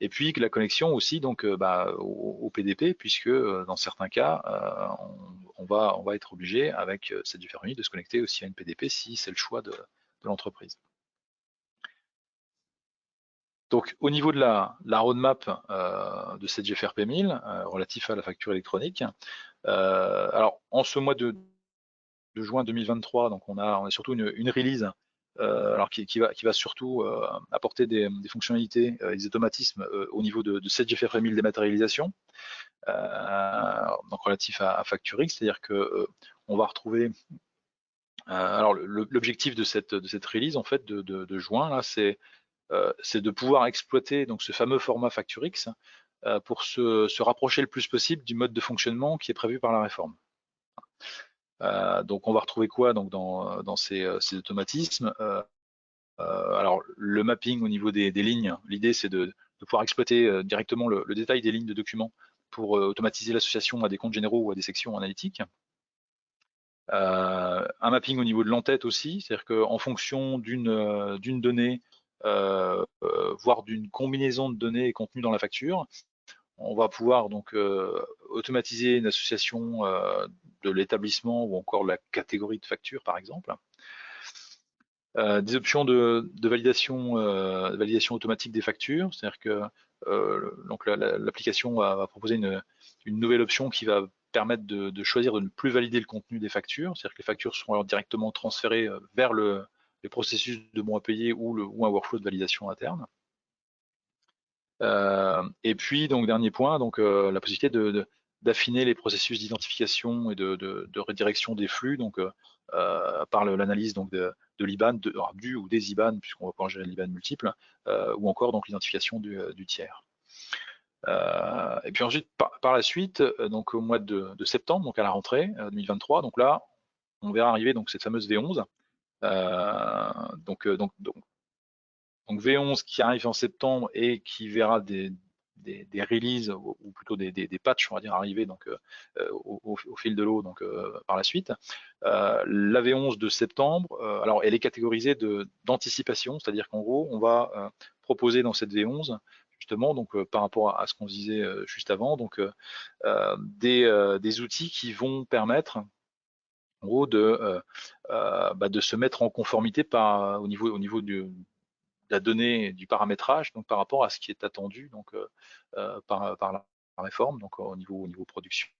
Et puis la connexion aussi donc au PDP, puisque dans certains cas on va être obligé avec cette GFR de se connecter aussi à une PDP si c'est le choix de l'entreprise. Donc au niveau de la roadmap de cette GFRP 1000 relatif à la facture électronique, alors en ce mois de juin 2023, donc on a surtout une release alors qui va surtout apporter des fonctionnalités, des automatismes au niveau de cette GFR 1000 dématérialisation, donc relatif à FactureX, c'est-à-dire que on va retrouver alors l'objectif de cette release en fait de juin là, c'est de pouvoir exploiter donc ce fameux format FactureX pour se rapprocher le plus possible du mode de fonctionnement qui est prévu par la réforme. Donc on va retrouver quoi donc dans ces automatismes, alors le mapping au niveau des lignes, l'idée c'est de pouvoir exploiter directement le détail des lignes de documents pour automatiser l'association à des comptes généraux ou à des sections analytiques. Un mapping au niveau de l'entête aussi, c'est-à-dire qu'en fonction d'une donnée, voire d'une combinaison de données contenues dans la facture, on va pouvoir donc automatiser une association de l'établissement ou encore de la catégorie de facture par exemple. Des options de validation automatique des factures, c'est-à-dire que donc l'application va proposer une nouvelle option qui va permettre de choisir de ne plus valider le contenu des factures, c'est-à-dire que les factures seront alors directement transférées vers les processus de bons à payer ou un workflow de validation interne. Et puis donc dernier point, donc la possibilité d'affiner les processus d'identification et de redirection des flux, donc par l'analyse donc de l'IBAN, du ou des IBAN, puisqu'on va pouvoir gérer l'IBAN multiple, ou encore donc l'identification du tiers. Et puis ensuite, par la suite, donc au mois de septembre, donc à la rentrée 2023, donc là, on verra arriver donc cette fameuse V11. Donc V11 qui arrive en septembre et qui verra des releases ou plutôt des patchs, on va dire, arriver donc au fil de l'eau donc par la suite. La V11 de septembre, alors elle est catégorisée d'anticipation, c'est-à-dire qu'en gros on va proposer dans cette V11 justement donc par rapport à ce qu'on disait juste avant, donc des outils qui vont permettre en gros de se mettre en conformité au niveau de la donnée, du paramétrage, donc par rapport à ce qui est attendu donc par la réforme, donc au niveau production,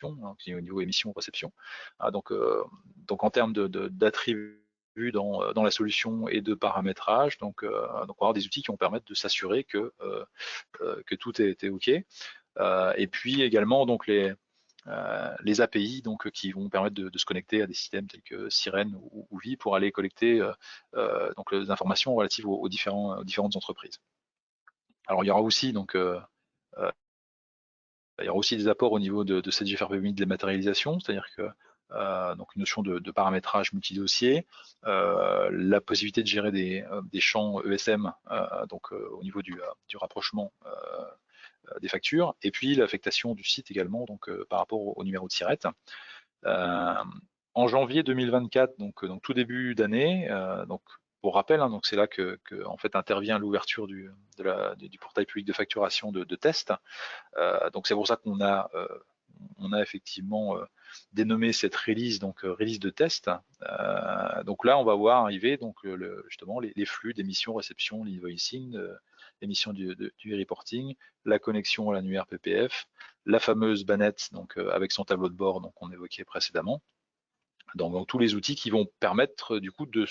hein, au niveau émission réception. Donc en termes d'attributs dans la solution et de paramétrage, donc on va avoir des outils qui vont permettre de s'assurer que tout est OK. Et puis également donc les API donc qui vont permettre de se connecter à des systèmes tels que Sirène ou Vi pour aller collecter donc les informations relatives aux différentes entreprises. Alors il y aura aussi donc il y aura aussi des apports au niveau de cette GFRP de dématérialisation, c'est-à-dire que donc une notion de paramétrage multidossier, la possibilité de gérer des champs ESM donc au niveau du rapprochement des factures, et puis l'affectation du site également donc par rapport au numéro de SIRET. en janvier 2024, donc tout début d'année, donc pour rappel, hein, donc c'est là que en fait intervient l'ouverture du portail public de facturation de test. Donc c'est pour ça qu'on a effectivement dénommé cette release, donc release de test. Donc là, on va voir arriver donc justement les flux d'émission, réception, l'invoicing, l'émission du reporting, la connexion à l'annuaire PPF, la fameuse bannette donc avec son tableau de bord donc qu'on évoquait précédemment. Donc tous les outils qui vont permettre du coup de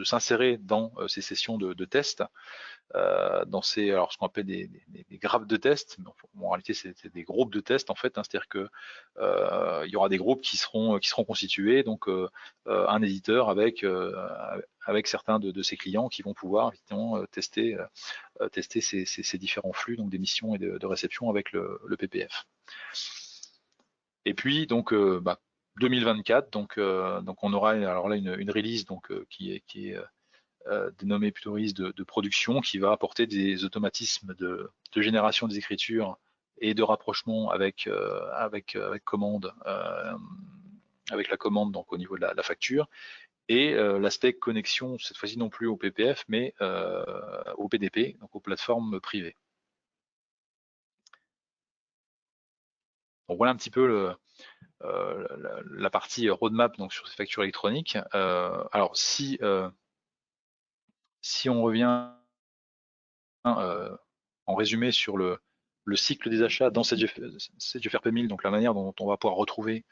s'insérer dans ces sessions de test, dans ce qu'on appelle des graphes de test. Mais en réalité, c'est des groupes de test en fait, hein, c'est-à-dire que il y aura des groupes qui seront constitués, donc un éditeur avec certains de ses clients qui vont pouvoir effectivement tester ces différents flux donc d'émission et de réception avec le PPF. Et puis donc 2024, donc on aura alors là une release donc qui est dénommée plutôt release de production, qui va apporter des automatismes de génération des écritures et de rapprochement avec commande, avec la commande donc au niveau de la facture, et l'aspect connexion cette fois-ci non plus au PPF mais au PDP, donc aux plateformes privées. Donc voilà un petit peu la partie roadmap donc sur ces factures électroniques. Alors si on revient en résumé sur le cycle des achats dans CGFRP 1000, donc la manière dont on va pouvoir retrouver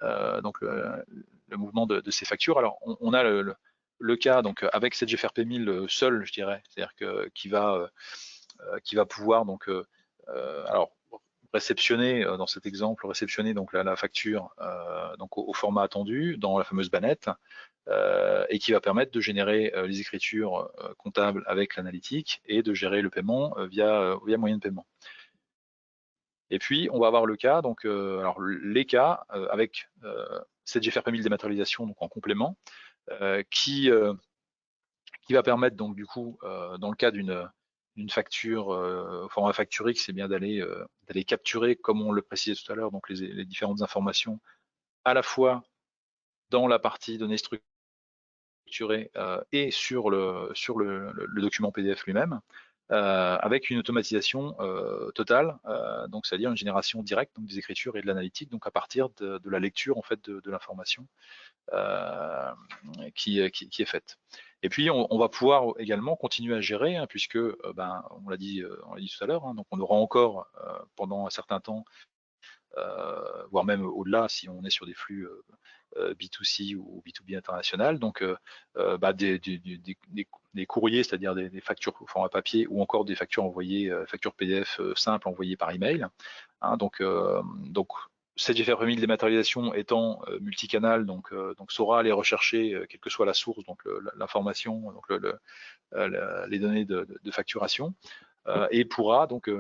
donc le mouvement de ces factures. Alors on a le cas donc avec CGFRP 1000 seul, je dirais, c'est-à-dire qui va pouvoir donc alors réceptionner dans cet exemple réceptionner donc la facture donc au format attendu dans la fameuse bannette, et qui va permettre de générer les écritures comptables avec l'analytique et de gérer le paiement via moyen de paiement. Et puis on va avoir le cas, donc alors les cas avec CGFRP 1000 dématérialisation donc en complément, qui va permettre donc du coup dans le cas d'une facture au format facturique, c'est bien d'aller capturer, comme on le précisait tout à l'heure, donc les différentes informations à la fois dans la partie données structurées et sur le document PDF lui-même, avec une automatisation totale, donc c'est-à-dire une génération directe donc des écritures et de l'analytique, donc à partir de la lecture en fait de l'information qui est faite. Et puis on va pouvoir également continuer à gérer, hein, puisque on l'a dit tout à l'heure, hein, donc on aura encore pendant un certain temps, voire même au-delà si on est sur des flux B2C ou B2B international, donc des courriers, c'est-à-dire des factures au format papier ou encore des factures envoyées, factures PDF simples envoyées par email. Hein, donc CGFRP 1000 dématérialisation étant multicanal, donc saura aller rechercher quelle que soit la source, donc l'information, donc les données de facturation, et pourra donc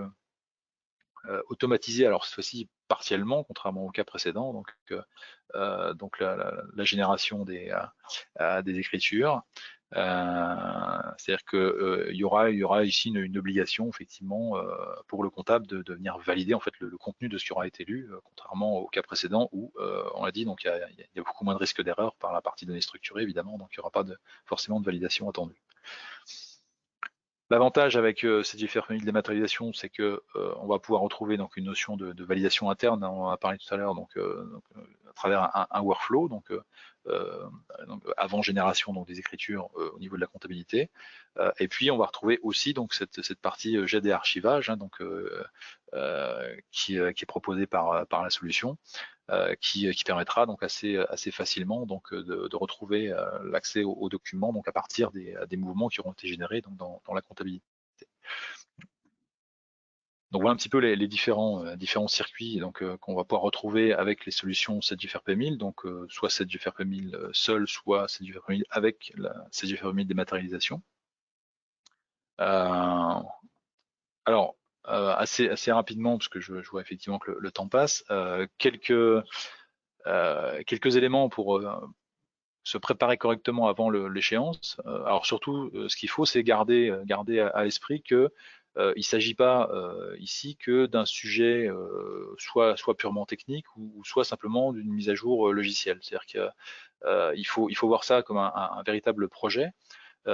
automatiser, alors cette fois-ci partiellement, contrairement au cas précédent, donc la génération des écritures. C'est-à-dire qu'il y aura ici une obligation effectivement pour le comptable de venir valider en fait le contenu de ce qui aura été lu, contrairement au cas précédent où on l'a dit, donc il y a beaucoup moins de risque d'erreur par la partie données structurées évidemment, donc il n'y aura pas forcément de validation attendue. L'avantage avec CGFRP 1000 dématérialisation, c'est que on va pouvoir retrouver donc une notion de validation interne, on en a parlé tout à l'heure, donc à travers un workflow, donc avant génération donc des écritures au niveau de la comptabilité, et puis on va retrouver aussi donc cette partie GD archivage, hein, donc qui est proposée par la solution, qui permettra donc assez facilement donc de retrouver l'accès aux documents donc à partir des mouvements qui auront été générés donc dans la comptabilité. Donc voilà un petit peu les différents circuits donc qu'on va pouvoir retrouver avec les solutions CGFRP 1000, donc soit CGFRP 1000 seul, soit CGFRP 1000 avec la CGFRP 1000 dématérialisation. Alors assez rapidement, parce que je vois effectivement que le temps passe, quelques éléments pour se préparer correctement avant l'échéance. Alors surtout, ce qu'il faut, c'est garder à l'esprit que il ne s'agit pas ici que d'un sujet soit purement technique ou soit simplement d'une mise à jour logicielle. C'est-à-dire qu'il faut voir ça comme un véritable projet.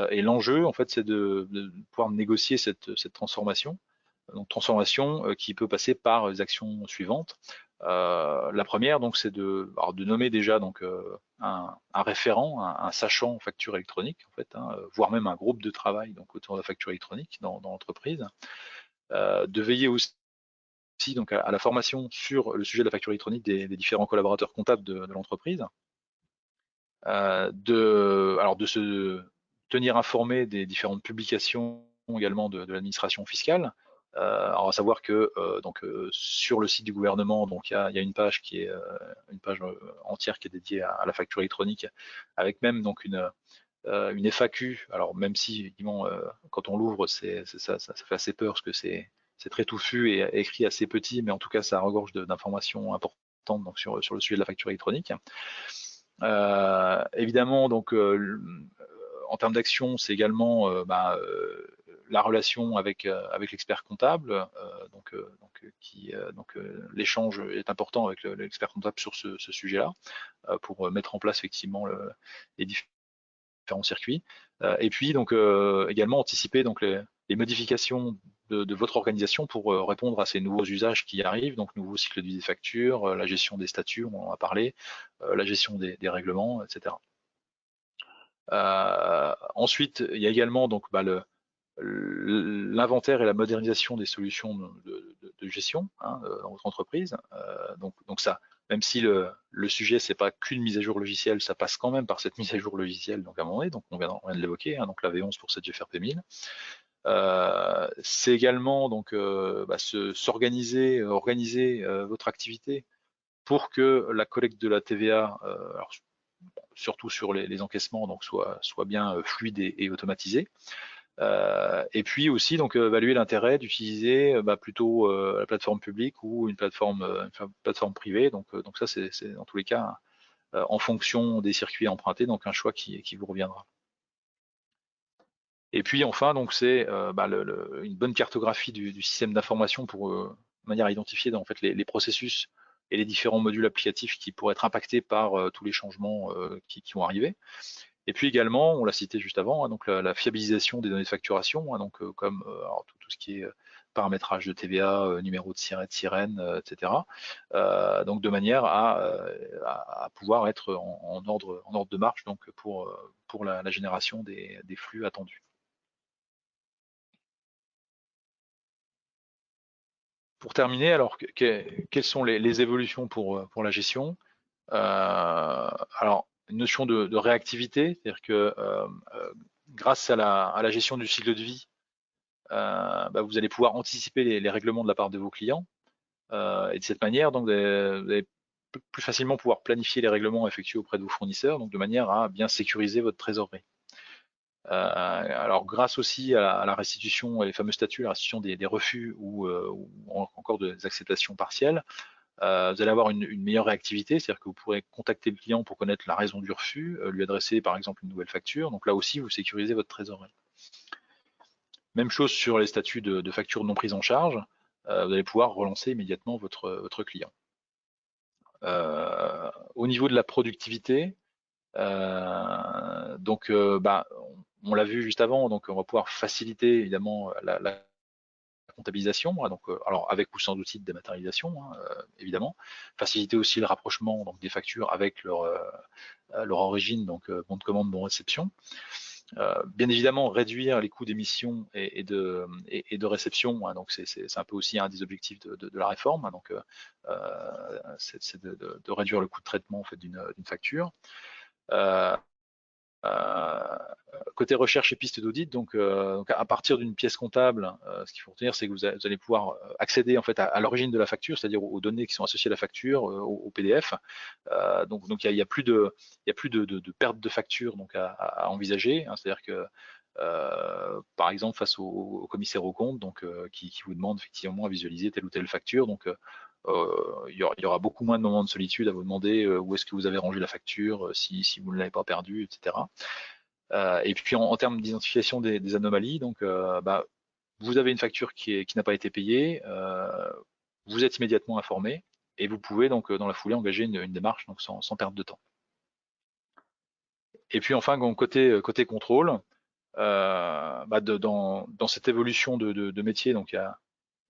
Et l'enjeu, en fait, c'est de pouvoir négocier cette transformation. Donc transformation qui peut passer par les actions suivantes. La première, donc, c'est de nommer déjà donc un référent, un sachant en facture électronique, en fait, hein, voire même un groupe de travail donc autour de la facture électronique dans l'entreprise. De veiller aussi donc à la formation sur le sujet de la facture électronique des différents collaborateurs comptables de l'entreprise. De se tenir informé des différentes publications également de l'administration fiscale. Alors à savoir que sur le site du gouvernement, donc il y a une page qui est une page entière qui est dédiée à la facture électronique, avec même donc une FAQ. Alors même si évidemment quand on l'ouvre, ça fait assez peur parce que c'est très touffu et écrit assez petit, mais en tout cas ça regorge d'informations importantes donc sur le sujet de la facture électronique. Évidemment, donc en termes d'action, c'est également la relation avec l'expert comptable, l'échange est important avec l'expert comptable sur ce sujet-là pour mettre en place effectivement les différents circuits. Et puis donc également anticiper donc les modifications de votre organisation pour répondre à ces nouveaux usages qui arrivent, donc nouveau cycle de vie des factures, la gestion des statuts, on en a parlé, la gestion des règlements, etc. Ensuite, il y a également donc l'inventaire et la modernisation des solutions de gestion dans votre entreprise. Donc ça, même si le sujet c'est pas qu'une mise à jour logicielle, ça passe quand même par cette mise à jour logicielle. Donc à un moment donné, donc on vient de l'évoquer, donc la V11 pour cette GFRP 1000. C'est également donc organiser votre activité pour que la collecte de la TVA, alors, surtout sur les encaissements, donc soit bien fluide et automatisée. Et puis aussi donc évaluer l'intérêt d'utiliser plutôt la plateforme publique ou une plateforme privée. Donc ça c'est dans tous les cas en fonction des circuits empruntés, donc un choix qui vous reviendra. Et puis enfin, donc c'est une bonne cartographie du système d'information pour de manière à identifier en fait les processus et les différents modules applicatifs qui pourraient être impactés par tous les changements qui vont arriver. Et puis également, on l'a cité juste avant, donc la fiabilisation des données de facturation, donc comme tout ce qui est paramétrage de TVA, numéro de sirène, etc. Donc de manière à pouvoir être en ordre de marche donc pour la génération des flux attendus. Pour terminer, alors quelles sont les évolutions pour la gestion? Alors, une notion de réactivité, c'est-à-dire que grâce à la gestion du cycle de vie, vous allez pouvoir anticiper les règlements de la part de vos clients. Et de cette manière, donc, vous allez plus facilement pouvoir planifier les règlements effectués auprès de vos fournisseurs, donc de manière à bien sécuriser votre trésorerie. Alors, grâce aussi à la restitution, les fameux statuts, la restitution des refus ou encore des acceptations partielles, vous allez avoir une meilleure réactivité, c'est-à-dire que vous pourrez contacter le client pour connaître la raison du refus, lui adresser par exemple une nouvelle facture. Donc là aussi, vous sécurisez votre trésorerie. Même chose sur les statuts de factures non prises en charge, vous allez pouvoir relancer immédiatement votre client. Au niveau de la productivité, on l'a vu juste avant, donc on va pouvoir faciliter évidemment la comptabilisation, donc alors avec ou sans outil de dématérialisation, évidemment. Faciliter aussi le rapprochement donc, des factures avec leur origine, donc bon de commande, bon réception. Bien évidemment, réduire les coûts d'émission et de réception, donc c'est un peu aussi un des objectifs de la réforme, donc c'est de réduire le coût de traitement en fait, d'une facture. Côté recherche et pistes d'audit, donc à partir d'une pièce comptable, ce qu'il faut retenir, c'est que vous allez pouvoir accéder en fait à l'origine de la facture, c'est-à-dire aux données qui sont associées à la facture, au PDF. Donc il y a plus de perte de facture donc à envisager, c'est-à-dire que par exemple face au commissaire aux comptes, donc qui vous demande effectivement à visualiser telle ou telle facture, donc il y aura beaucoup moins de moments de solitude à vous demander où est-ce que vous avez rangé la facture, si vous ne l'avez pas perdue, etc. Et puis en termes d'identification des anomalies, donc vous avez une facture qui n'a pas été payée, vous êtes immédiatement informé et vous pouvez donc dans la foulée engager une démarche donc sans perte de temps. Et puis enfin, côté contrôle, dans cette évolution de métier, donc il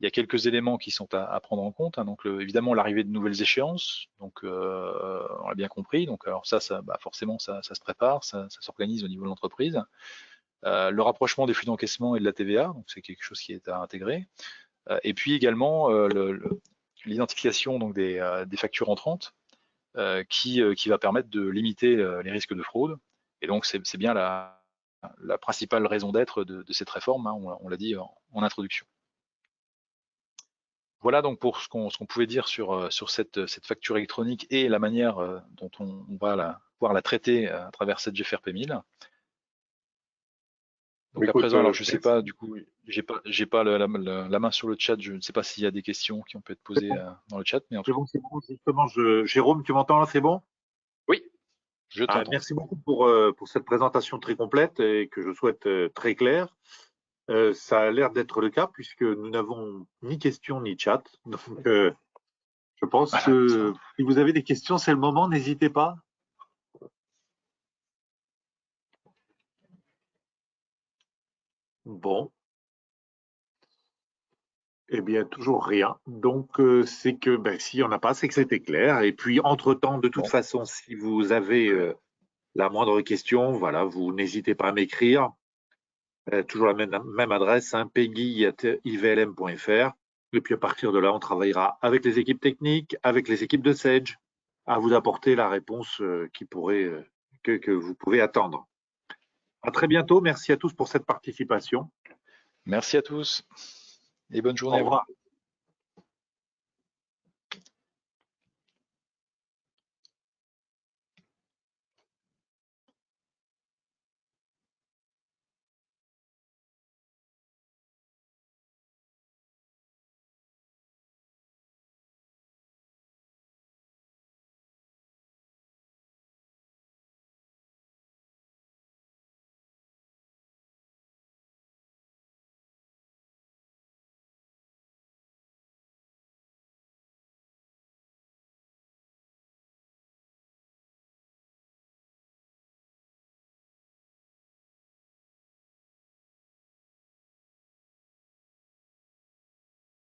y a quelques éléments qui sont à prendre en compte, hein. Donc évidemment l'arrivée de nouvelles échéances, donc on l'a bien compris. Donc alors forcément ça se prépare, ça s'organise au niveau de l'entreprise. Le rapprochement des flux d'encaissement et de la TVA, donc c'est quelque chose qui est à intégrer. Et puis également l'identification donc des factures entrantes qui va permettre de limiter les risques de fraude. Et donc c'est bien la principale raison d'être de cette réforme, hein, on l'a dit en introduction. Voilà donc pour ce qu'on pouvait dire sur cette facture électronique et la manière dont on va pouvoir la traiter à travers cette GFRP 1000. Donc à présent, alors je sais pas, du coup, j'ai pas la main sur le chat, je ne sais pas s'il y a des questions qui ont pu être posées dans le chat. Mais c'est bon, justement, Jérôme, tu m'entends là, c'est bon? Oui, je t'entends. Merci beaucoup pour cette présentation très complète et que je souhaite très claire. Ça a l'air d'être le cas puisque nous n'avons ni questions ni chat. Donc, je pense que si vous avez des questions, c'est le moment, n'hésitez pas. Bon. Eh bien, toujours rien. Donc, c'est que s'il n'y en a pas, c'est que c'était clair. Et puis, entre-temps, de toute façon, si vous avez la moindre question, voilà, vous n'hésitez pas à m'écrire. Toujours la même adresse, hein, peggy@ivlm.fr. Et puis, à partir de là, on travaillera avec les équipes techniques, avec les équipes de Sage, à vous apporter la réponse que vous pouvez attendre. À très bientôt. Merci à tous pour cette participation. Merci à tous et bonne journée Au revoir. à vous.